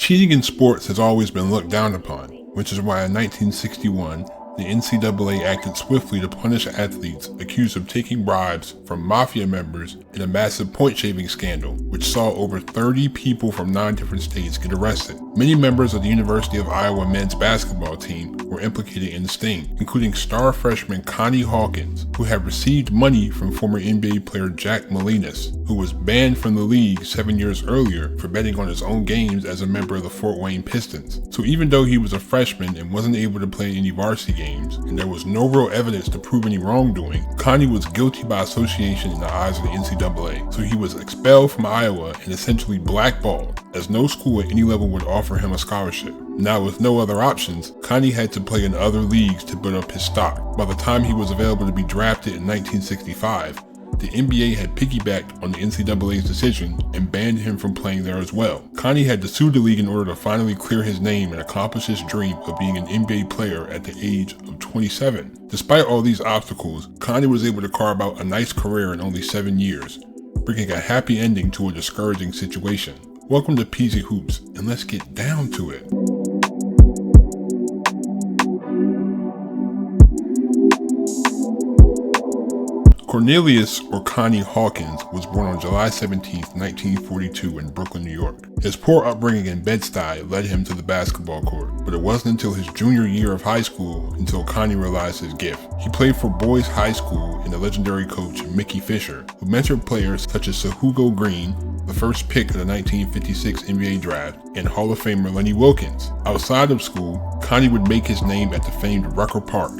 Cheating in sports has always been looked down upon, which is why in 1961, the NCAA acted swiftly to punish athletes accused of taking bribes from mafia members in a massive point-shaving scandal, which saw over 30 people from 9 different states get arrested. Many members of the University of Iowa men's basketball team were implicated in the sting, including star freshman Connie Hawkins, who had received money from former NBA player Jack Molinas, who was banned from the league 7 years earlier for betting on his own games as a member of the Fort Wayne Pistons. So even though he was a freshman and wasn't able to play any varsity games, and there was no real evidence to prove any wrongdoing, Connie was guilty by association in the eyes of the NCAA, so he was expelled from Iowa and essentially blackballed, as no school at any level would offer him a scholarship. Now with no other options, Connie had to play in other leagues to build up his stock. By the time he was available to be drafted in 1965, the NBA had piggybacked on the NCAA's decision and banned him from playing there as well. Connie had to sue the league in order to finally clear his name and accomplish his dream of being an NBA player at the age of 27. Despite all these obstacles, Connie was able to carve out a nice career in only 7 years, bringing a happy ending to a discouraging situation. Welcome to Peasy Hoops, and let's get down to it. Cornelius, or Connie Hawkins, was born on July 17, 1942 in Brooklyn, New York. His poor upbringing in Bed-Stuy led him to the basketball court, but it wasn't until his junior year of high school until Connie realized his gift. He played for boys high school and the legendary coach Mickey Fisher, who mentored players such as Sahugo Green, the first pick of the 1956 NBA draft, and Hall of Famer Lenny Wilkens. Outside of school, Connie would make his name at the famed Rucker Park,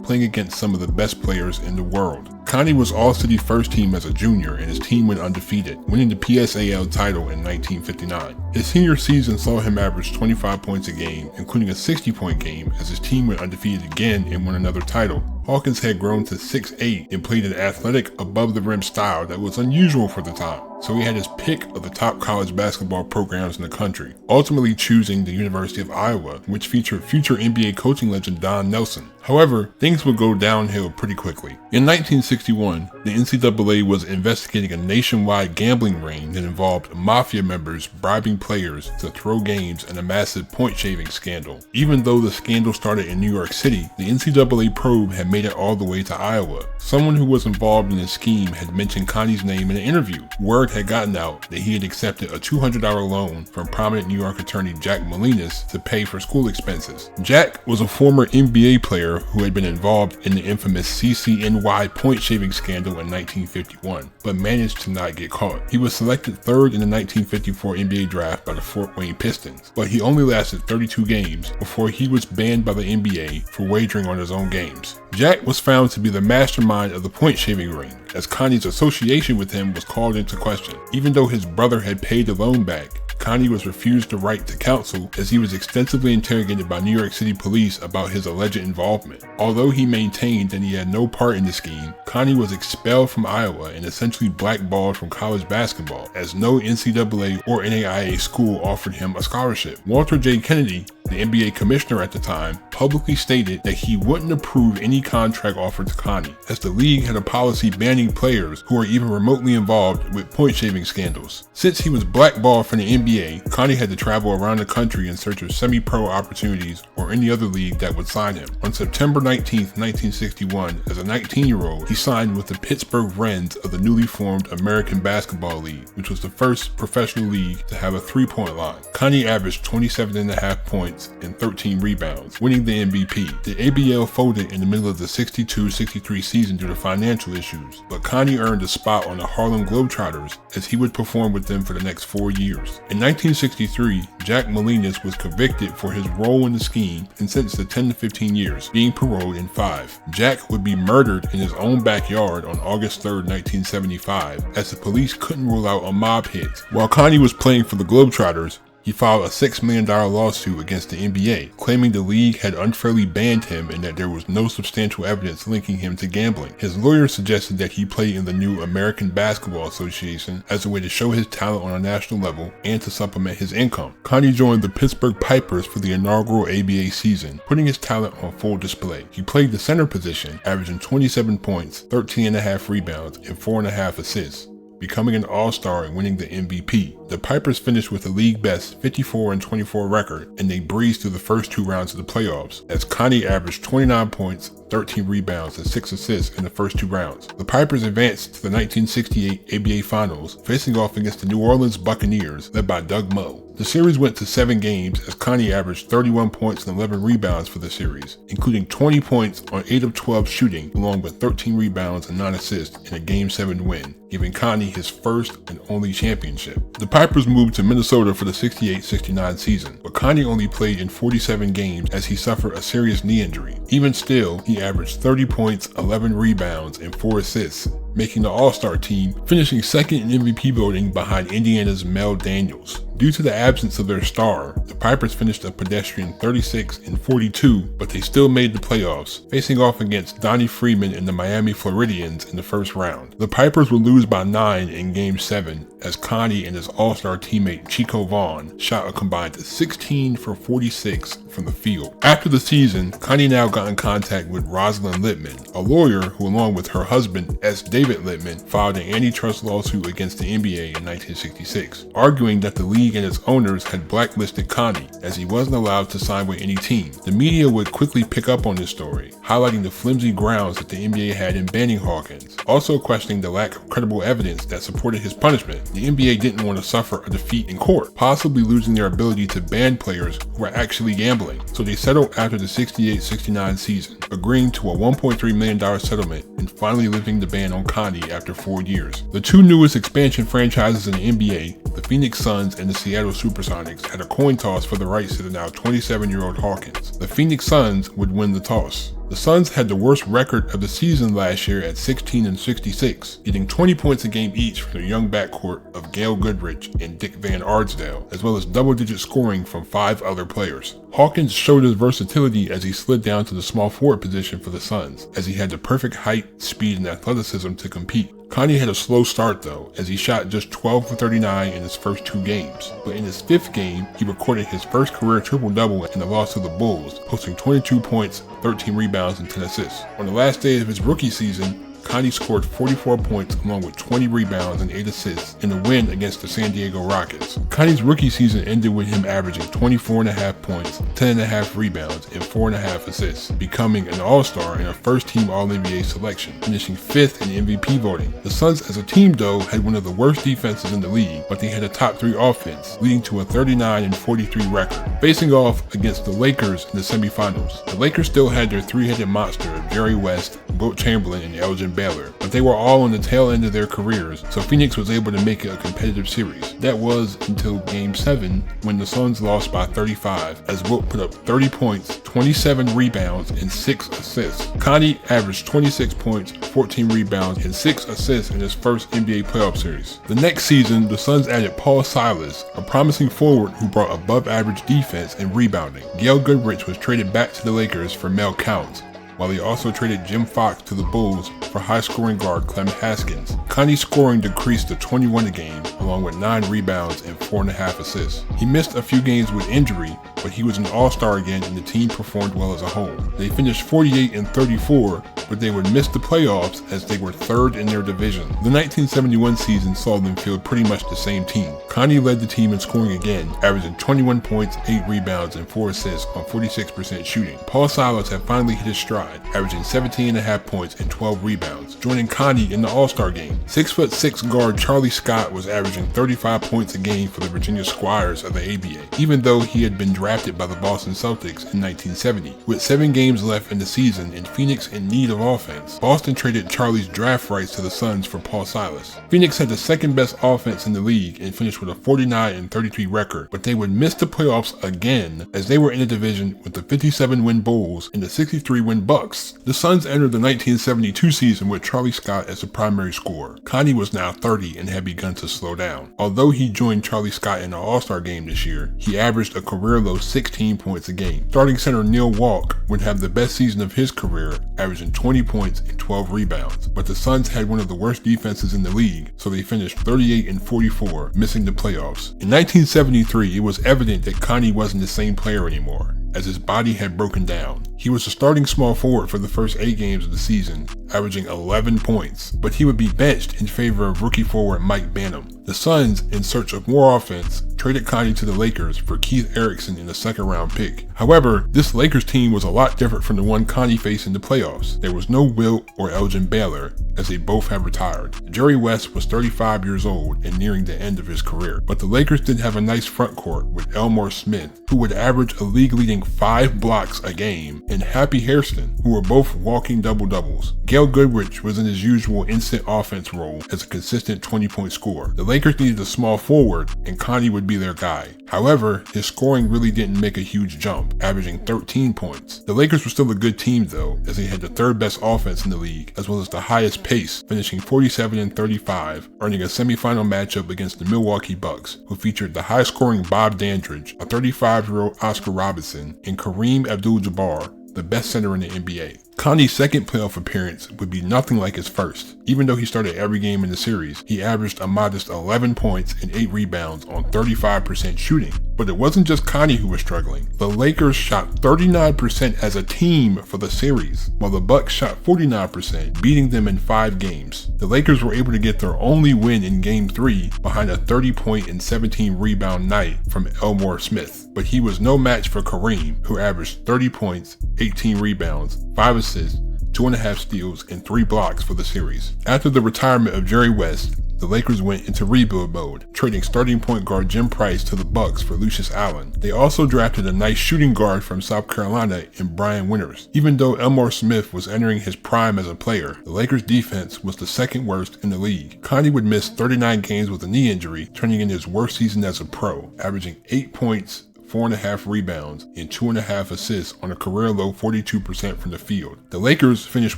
playing against some of the best players in the world. Connie was All-City first team as a junior, and his team went undefeated, winning the PSAL title in 1959. His senior season saw him average 25 points a game, including a 60-point game, as his team went undefeated again and won another title. Hawkins had grown to 6'8" and played an athletic, above-the-rim style that was unusual for the time, so he had his pick of the top college basketball programs in the country, ultimately choosing the University of Iowa, which featured future NBA coaching legend Don Nelson. However, things would go downhill pretty quickly. In 1961, the NCAA was investigating a nationwide gambling ring that involved mafia members bribing players to throw games in a massive point-shaving scandal. Even though the scandal started in New York City, the NCAA probe had made it all the way to Iowa. Someone who was involved in the scheme had mentioned Connie's name in an interview. Word had gotten out that he had accepted a $200 loan from prominent New York attorney Jack Molinas to pay for school expenses. Jack was a former NBA player who had been involved in the infamous CCNY point-shaving scandal in 1951, but managed to not get caught. He was selected third in the 1954 NBA draft by the Fort Wayne Pistons, but he only lasted 32 games before he was banned by the NBA for wagering on his own games. Jack was found to be the mastermind of the point-shaving ring, as Connie's association with him was called into question. Even though his brother had paid the loan back, Connie was refused the right to counsel as he was extensively interrogated by New York City police about his alleged involvement. Although he maintained that he had no part in the scheme, Connie was expelled from Iowa and essentially blackballed from college basketball, as no NCAA or NAIA school offered him a scholarship. Walter J. Kennedy, the NBA commissioner at the time, publicly stated that he wouldn't approve any contract offered to Connie, as the league had a policy banning players who were even remotely involved with point-shaving scandals. Since he was blackballed from the NBA, Connie had to travel around the country in search of semi-pro opportunities or any other league that would sign him. On September 19, 1961, as a 19-year-old, he signed with the Pittsburgh Wrens of the newly formed American Basketball League, which was the first professional league to have a three-point line. Connie averaged 27.5 points and 13 rebounds, winning the MVP. The ABL folded in the middle of the 62-63 season due to financial issues, but Connie earned a spot on the Harlem Globetrotters as he would perform with them for the next 4 years. In 1963, Jack Molinas was convicted for his role in the scheme and sentenced to 10 to 15 years, being paroled in 5. Jack would be murdered in his own backyard on August 3, 1975, as the police couldn't rule out a mob hit. While Connie was playing for the Globetrotters, he filed a $6 million lawsuit against the NBA, claiming the league had unfairly banned him and that there was no substantial evidence linking him to gambling. His lawyer suggested that he play in the new American Basketball Association as a way to show his talent on a national level and to supplement his income. Connie joined the Pittsburgh Pipers for the inaugural ABA season, putting his talent on full display. He played the center position, averaging 27 points, 13.5 rebounds, and 4.5 assists. becoming an All-Star and winning the MVP. The Pipers finished with a league-best 54-24 record, and they breezed through the first 2 rounds of the playoffs, as Connie averaged 29 points, 13 rebounds, and 6 assists in the first 2 rounds. The Pipers advanced to the 1968 ABA Finals, facing off against the New Orleans Buccaneers, led by Doug Moe. The series went to 7 games as Connie averaged 31 points and 11 rebounds for the series, including 20 points on 8 of 12 shooting, along with 13 rebounds and 9 assists in a Game 7 win, giving Connie his first and only championship. The Pipers moved to Minnesota for the 68-69 season, but Connie only played in 47 games as he suffered a serious knee injury. Even still, he averaged 30 points, 11 rebounds, and 4 assists, making the All-Star team, finishing second in MVP voting behind Indiana's Mel Daniels. Due to the absence of their star, the Pipers finished a pedestrian 36-42, but they still made the playoffs, facing off against Donnie Freeman and the Miami Floridians in the first round. The Pipers would lose by 9 in Game 7, as Connie and his All-Star teammate Chico Vaughn shot a combined 16 for 46 from the field. After the season, Connie now got in contact with Rosalind Littman, a lawyer who, along with her husband S. David Littman, filed an antitrust lawsuit against the NBA in 1966, arguing that the league and its owners had blacklisted Connie, as he wasn't allowed to sign with any team. The media would quickly pick up on this story, highlighting the flimsy grounds that the NBA had in banning Hawkins, also questioning the lack of credible evidence that supported his punishment. The NBA didn't want to suffer a defeat in court, possibly losing their ability to ban players who were actually gambling, so they settled after the 68-69 season, agreeing to a $1.3 million settlement and finally lifting the ban on Connie after 4 years. The 2 newest expansion franchises in the NBA, the Phoenix Suns and the Seattle Supersonics, had a coin toss for the rights to the now 27-year-old Hawkins. The Phoenix Suns would win the toss. The Suns had the worst record of the season last year at 16-66, getting 20 points a game each from the young backcourt of Gail Goodrich and Dick Van Arsdale, as well as double-digit scoring from 5 other players. Hawkins showed his versatility as he slid down to the small forward position for the Suns, as he had the perfect height, speed, and athleticism to compete. Connie had a slow start though, as he shot just 12 for 39 in his first 2 games, but in his 5th game, he recorded his first career triple-double in the loss to the Bulls, posting 22 points, 13 rebounds, and 10 assists. On the last day of his rookie season, Connie scored 44 points along with 20 rebounds and 8 assists in a win against the San Diego Rockets. Connie's rookie season ended with him averaging 24.5 points, 10.5 rebounds, and 4.5 assists, becoming an All-Star in a first-team All-NBA selection, finishing 5th in MVP voting. The Suns as a team, though, had one of the worst defenses in the league, but they had a top 3 offense, leading to a 39-43 record. Facing off against the Lakers in the semifinals, the Lakers still had their 3-headed monster of Jerry West, Wilt Chamberlain, and Elgin Baylor, but they were all on the tail end of their careers, so Phoenix was able to make it a competitive series. That was until Game 7, when the Suns lost by 35, as Wilt put up 30 points, 27 rebounds, and 6 assists. Connie averaged 26 points, 14 rebounds, and 6 assists in his first NBA playoff series. The next season, the Suns added Paul Silas, a promising forward who brought above-average defense and rebounding. Gail Goodrich was traded back to the Lakers for Mel Counts, while he also traded Jim Fox to the Bulls for high-scoring guard Clem Haskins. Connie's scoring decreased to 21 a game, along with 9 rebounds and 4.5 assists. He missed a few games with injury, but he was an All-Star again and the team performed well as a whole. They finished 48-34, but they would miss the playoffs as they were 3rd in their division. The 1971 season saw them field pretty much the same team. Connie led the team in scoring again, averaging 21 points, 8 rebounds, and 4 assists on 46% shooting. Paul Silas had finally hit his stride, averaging 17.5 points and 12 rebounds, joining Connie in the All-Star game. 6'6" guard Charlie Scott was averaging 35 points a game for the Virginia Squires of the ABA, even though he had been drafted by the Boston Celtics in 1970. With 7 games left in the season and Phoenix in need of offense, Boston traded Charlie's draft rights to the Suns for Paul Silas. Phoenix had the 2nd best offense in the league and finished with a 49-33 record, but they would miss the playoffs again as they were in a division with the 57-win Bulls and the 63-win Bucks. The Suns entered the 1972 season with Charlie Scott as the primary scorer. Connie was now 30 and had begun to slow down. Although he joined Charlie Scott in the All-Star game this year, he averaged a career-low 16 points a game. Starting center Neil Walk would have the best season of his career, averaging 20 points and 12 rebounds, but the Suns had one of the worst defenses in the league, so they finished 38-44, missing the playoffs. In 1973, it was evident that Connie wasn't the same player anymore, as his body had broken down. He was a starting small forward for the first 8 games of the season, averaging 11 points, but he would be benched in favor of rookie forward Mike Bannum. The Suns, in search of more offense, traded Connie to the Lakers for Keith Erickson in a second-round pick. However, this Lakers team was a lot different from the one Connie faced in the playoffs. There was no Wilt or Elgin Baylor, as they both have retired. Jerry West was 35 years old and nearing the end of his career, but the Lakers did have a nice front court with Elmore Smith, who would average a league-leading 5 blocks a game, and Happy Hairston, who were both walking double-doubles. Gail Goodrich was in his usual instant offense role as a consistent 20-point scorer. The Lakers needed a small forward, and Connie would be their guy. However, his scoring really didn't make a huge jump, averaging 13 points. The Lakers were still a good team though, as they had the 3rd best offense in the league, as well as the highest pace, finishing 47-35, earning a semifinal matchup against the Milwaukee Bucks, who featured the high-scoring Bob Dandridge, a 35-year-old Oscar Robertson, and Kareem Abdul-Jabbar, the best center in the NBA. Connie's second playoff appearance would be nothing like his first. Even though he started every game in the series, he averaged a modest 11 points and 8 rebounds on 35% shooting. But it wasn't just Connie who was struggling. The Lakers shot 39% as a team for the series, while the Bucks shot 49%, beating them in 5 games. The Lakers were able to get their only win in Game 3 behind a 30-point and 17-rebound night from Elmore Smith. But he was no match for Kareem, who averaged 30 points, 18 rebounds, 5 assists, 2.5 steals, and 3 blocks for the series. After the retirement of Jerry West, the Lakers went into rebuild mode, trading starting point guard Jim Price to the Bucks for Lucius Allen. They also drafted a nice shooting guard from South Carolina in Brian Winters. Even though Elmore Smith was entering his prime as a player, the Lakers' defense was the 2nd worst in the league. Connie would miss 39 games with a knee injury, turning in his worst season as a pro, averaging 8 points, 4.5 rebounds, and 2.5 assists on a career-low 42% from the field. The Lakers finished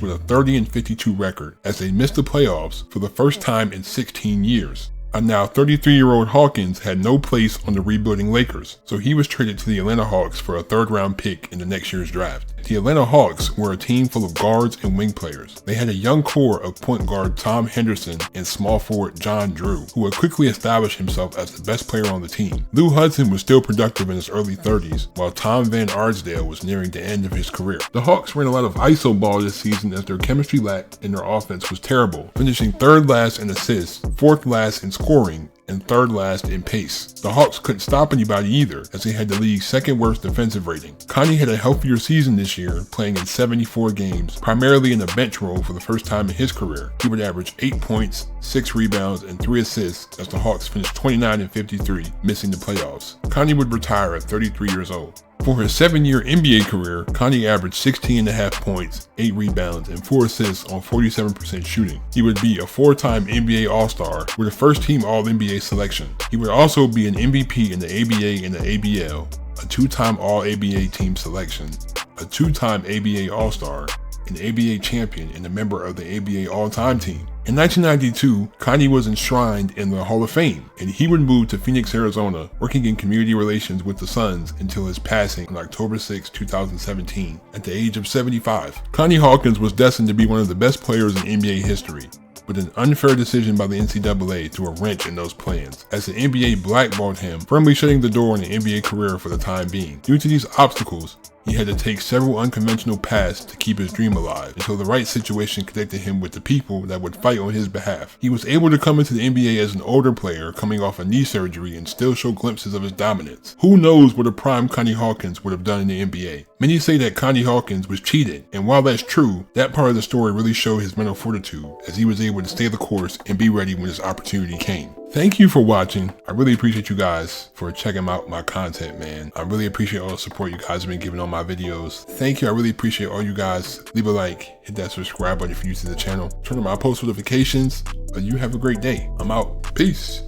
with a 30-52 record as they missed the playoffs for the first time in 16 years. A now 33-year-old Hawkins had no place on the rebuilding Lakers, so he was traded to the Atlanta Hawks for a 3rd-round pick in the next year's draft. The Atlanta Hawks were a team full of guards and wing players. They had a young core of point guard Tom Henderson and small forward John Drew, who would quickly establish himself as the best player on the team. Lou Hudson was still productive in his early 30s, while Tom Van Arsdale was nearing the end of his career. The Hawks ran a lot of ISO ball this season as their chemistry lacked and their offense was terrible, finishing 3rd last in assists, 4th last in scoring, and 3rd last in pace. The Hawks couldn't stop anybody either, as they had the league's 2nd worst defensive rating. Connie had a healthier season this year, playing in 74 games, primarily in a bench role for the first time in his career. He would average 8 points, 6 rebounds, and 3 assists as the Hawks finished 29-53, missing the playoffs. Connie would retire at 33 years old. For his 7-year NBA career, Connie averaged 16.5 points, 8 rebounds, and 4 assists on 47% shooting. He would be a 4-time NBA All-Star with a first-team All-NBA selection. He would also be an MVP in the ABA and the ABL, a 2-time All-ABA team selection, a 2-time ABA All-Star, an ABA champion, and a member of the ABA All-Time team. In 1992, Connie was enshrined in the Hall of Fame, and he would move to Phoenix, Arizona, working in community relations with the Suns until his passing on October 6, 2017, at the age of 75. Connie Hawkins was destined to be one of the best players in NBA history, but an unfair decision by the NCAA threw a wrench in those plans, as the NBA blackballed him, firmly shutting the door on an NBA career for the time being. Due to these obstacles, he had to take several unconventional paths to keep his dream alive until the right situation connected him with the people that would fight on his behalf. He was able to come into the NBA as an older player coming off a knee surgery and still show glimpses of his dominance. Who knows what a prime Connie Hawkins would have done in the NBA? Many say that Connie Hawkins was cheated, and while that's true, that part of the story really showed his mental fortitude as he was able to stay the course and be ready when his opportunity came. Thank you for watching. I really appreciate you guys for checking out my content, man. I really appreciate all the support you guys have been giving on my videos. Thank you. I really appreciate all you guys. Leave a like, hit that subscribe button if you're new to the channel. Turn on my post notifications. But you have a great day. I'm out. Peace.